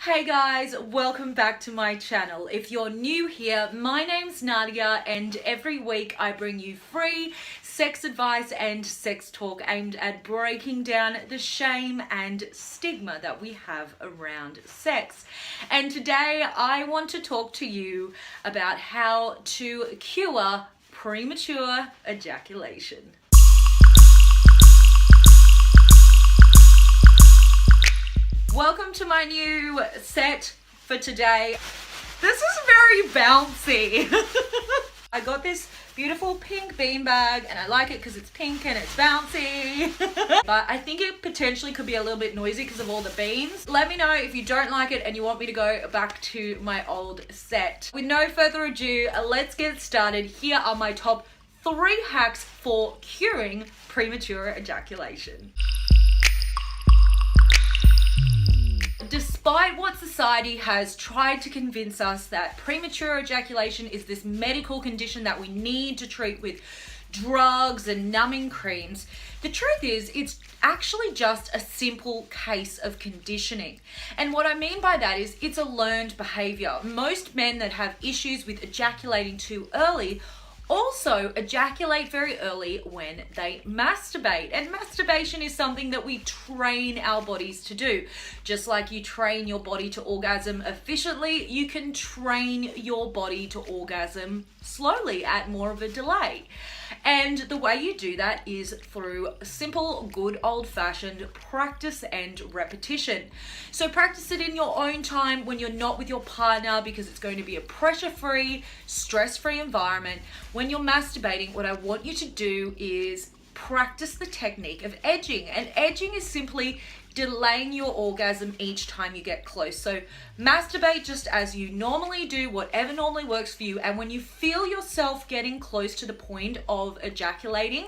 Hey guys, welcome back to my channel. If you're new here, my name's Nadia and every week I bring you free sex advice and sex talk aimed at breaking down the shame and stigma that we have around sex. And today I want to talk to you about how to cure premature ejaculation. Welcome to my new set for today. This is very bouncy. I got this beautiful pink beanbag and I like it because it's pink and it's bouncy. But I think it potentially could be a little bit noisy because of all the beans. Let me know if you don't like it and you want me to go back to my old set. With no further ado, let's get started. Here are my top 3 hacks for curing premature ejaculation. Despite what society has tried to convince us that premature ejaculation is this medical condition that we need to treat with drugs and numbing creams, the truth is it's actually just a simple case of conditioning. And what I mean by that is it's a learned behavior. Most men that have issues with ejaculating too early also ejaculate very early when they masturbate. And masturbation is something that we train our bodies to do. Just like you train your body to orgasm efficiently, you can train your body to orgasm slowly at more of a delay. And the way you do that is through simple, good old-fashioned practice and repetition. So practice it in your own time when you're not with your partner, because it's going to be a pressure-free, stress-free environment. When you're masturbating, what I want you to do is practice the technique of edging. And edging is simply delaying your orgasm each time you get close. So masturbate just as you normally do, whatever normally works for you. And when you feel yourself getting close to the point of ejaculating,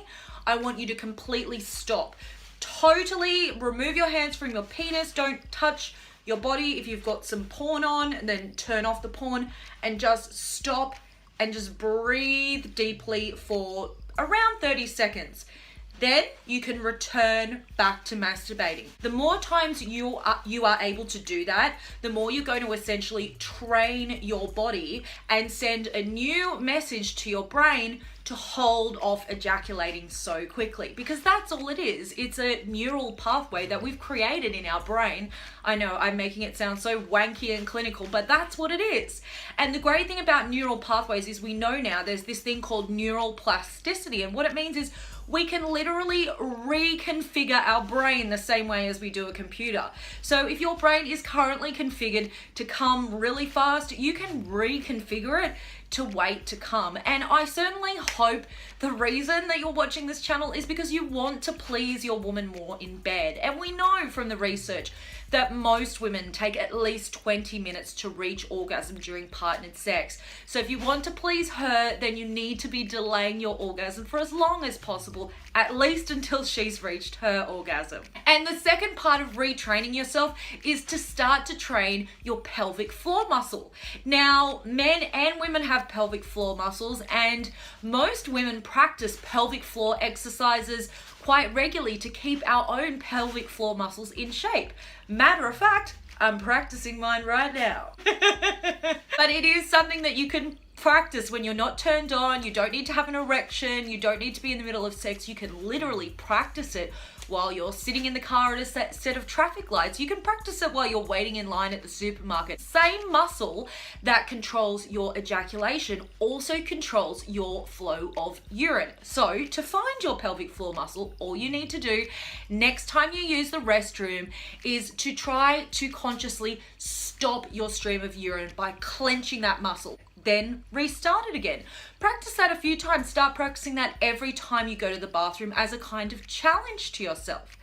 I want you to completely stop. Totally remove your hands from your penis. Don't touch your body. If you've got some porn on, then turn off the porn and just stop and just breathe deeply for around 30 seconds. Then you can return back to masturbating. The more times you are able to do that, the more you're going to essentially train your body and send a new message to your brain to hold off ejaculating so quickly, because that's all it is. It's a neural pathway that we've created in our brain. I know I'm making it sound so wanky and clinical, but that's what it is. And the great thing about neural pathways is we know now there's this thing called neural plasticity, and what it means is we can literally reconfigure our brain the same way as we do a computer. So if your brain is currently configured to come really fast, you can reconfigure it to wait to come. And I certainly hope the reason that you're watching this channel is because you want to please your woman more in bed. And we know from the research that most women take at least 20 minutes to reach orgasm during partnered sex. So if you want to please her, then you need to be delaying your orgasm for as long as possible, at least until she's reached her orgasm. And the second part of retraining yourself is to start to train your pelvic floor muscle. Now, men and women have pelvic floor muscles, and most women practice pelvic floor exercises quite regularly to keep our own pelvic floor muscles in shape. Matter of fact, I'm practicing mine right now. But it is something that you can practice when you're not turned on. You don't need to have an erection. You don't need to be in the middle of sex. You can literally practice it while you're sitting in the car at a set of traffic lights. You can practice it while you're waiting in line at the supermarket. Same muscle that controls your ejaculation also controls your flow of urine. So to find your pelvic floor muscle, all you need to do next time you use the restroom is to try to consciously stop your stream of urine by clenching that muscle. Then restart it again. Practice that a few times. Start practicing that every time you go to the bathroom as a kind of challenge to yourself.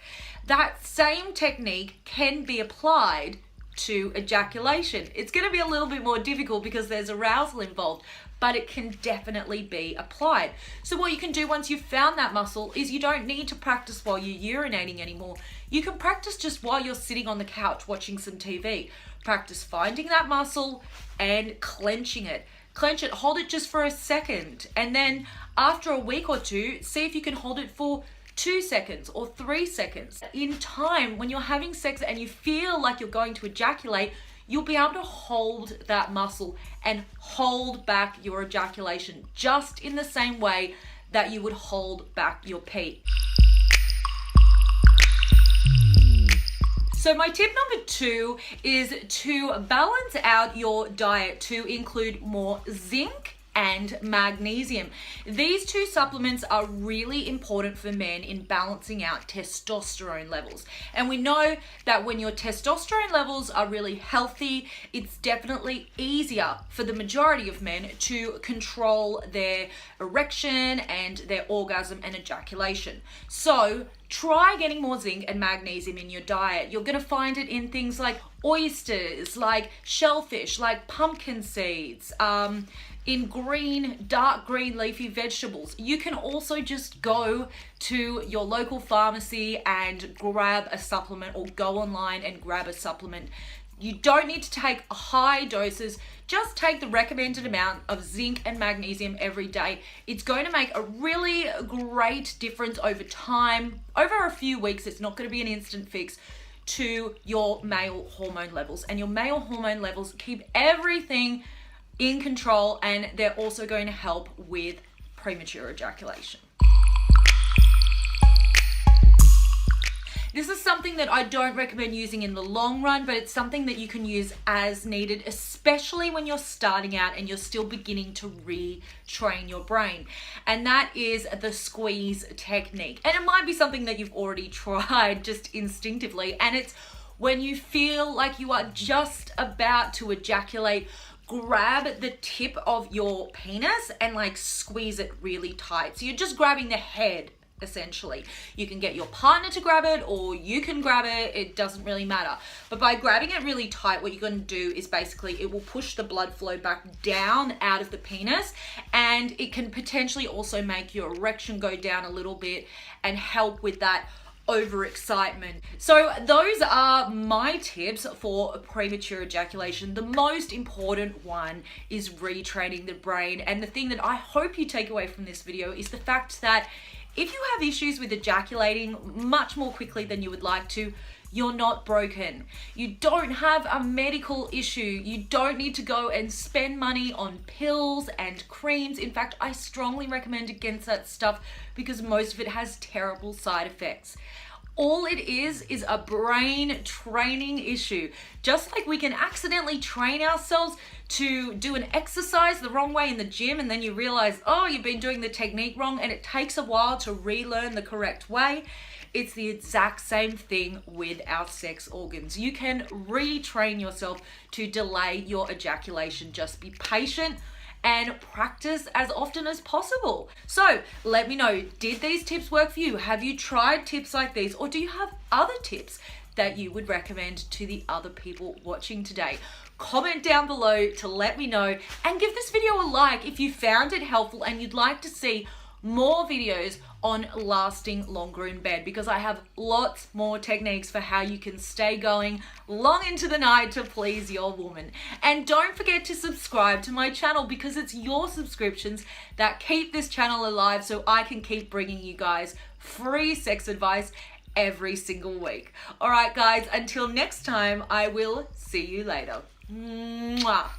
That same technique can be applied to ejaculation. It's going to be a little bit more difficult because there's arousal involved, but it can definitely be applied. So what you can do once you've found that muscle is you don't need to practice while you're urinating anymore. You can practice just while you're sitting on the couch watching some TV. Practice finding that muscle and clenching it. Clench it, hold it just for a second. And then after a week or two, see if you can hold it for 2 seconds or 3 seconds. In time, when you're having sex and you feel like you're going to ejaculate, you'll be able to hold that muscle and hold back your ejaculation just in the same way that you would hold back your pee. So my tip number 2 is to balance out your diet to include more zinc and magnesium. These two supplements are really important for men in balancing out testosterone levels. And we know that when your testosterone levels are really healthy, it's definitely easier for the majority of men to control their erection and their orgasm and ejaculation. So try getting more zinc and magnesium in your diet. You're going to find it in things like oysters, like shellfish, like pumpkin seeds, in dark green leafy vegetables. You can also just go to your local pharmacy and grab a supplement, or go online and grab a supplement. You don't need to take high doses. Just take the recommended amount of zinc and magnesium every day. It's going to make a really great difference over time. Over a few weeks, it's not going to be an instant fix to your male hormone levels. And your male hormone levels keep everything in control, and they're also going to help with premature ejaculation. This is something that I don't recommend using in the long run, but it's something that you can use as needed, especially when you're starting out and you're still beginning to retrain your brain. And that is the squeeze technique. And it might be something that you've already tried just instinctively, and it's when you feel like you are just about to ejaculate, grab the tip of your penis and like squeeze it really tight. So you're just grabbing the head, essentially. You can get your partner to grab it, or you can grab it. It doesn't really matter. But by grabbing it really tight, what you're going to do is basically it will push the blood flow back down out of the penis, and it can potentially also make your erection go down a little bit and help with that overexcitement. So those are my tips for premature ejaculation. The most important one is retraining the brain. And the thing that I hope you take away from this video is the fact that if you have issues with ejaculating much more quickly than you would like to, you're not broken. You don't have a medical issue. You don't need to go and spend money on pills and creams. In fact, I strongly recommend against that stuff because most of it has terrible side effects. All it is a brain training issue. Just like we can accidentally train ourselves to do an exercise the wrong way in the gym, and then you realize, oh, you've been doing the technique wrong, and it takes a while to relearn the correct way. It's the exact same thing with our sex organs. You can retrain yourself to delay your ejaculation. Just be patient and practice as often as possible. So let me know, did these tips work for you? Have you tried tips like these, or do you have other tips that you would recommend to the other people watching today? Comment down below to let me know, and give this video a like if you found it helpful and you'd like to see more videos on lasting longer in bed, because I have lots more techniques for how you can stay going long into the night to please your woman. And don't forget to subscribe to my channel, because it's your subscriptions that keep this channel alive, so I can keep bringing you guys free sex advice every single week. All right, guys, until next time, I will see you later. Mwah.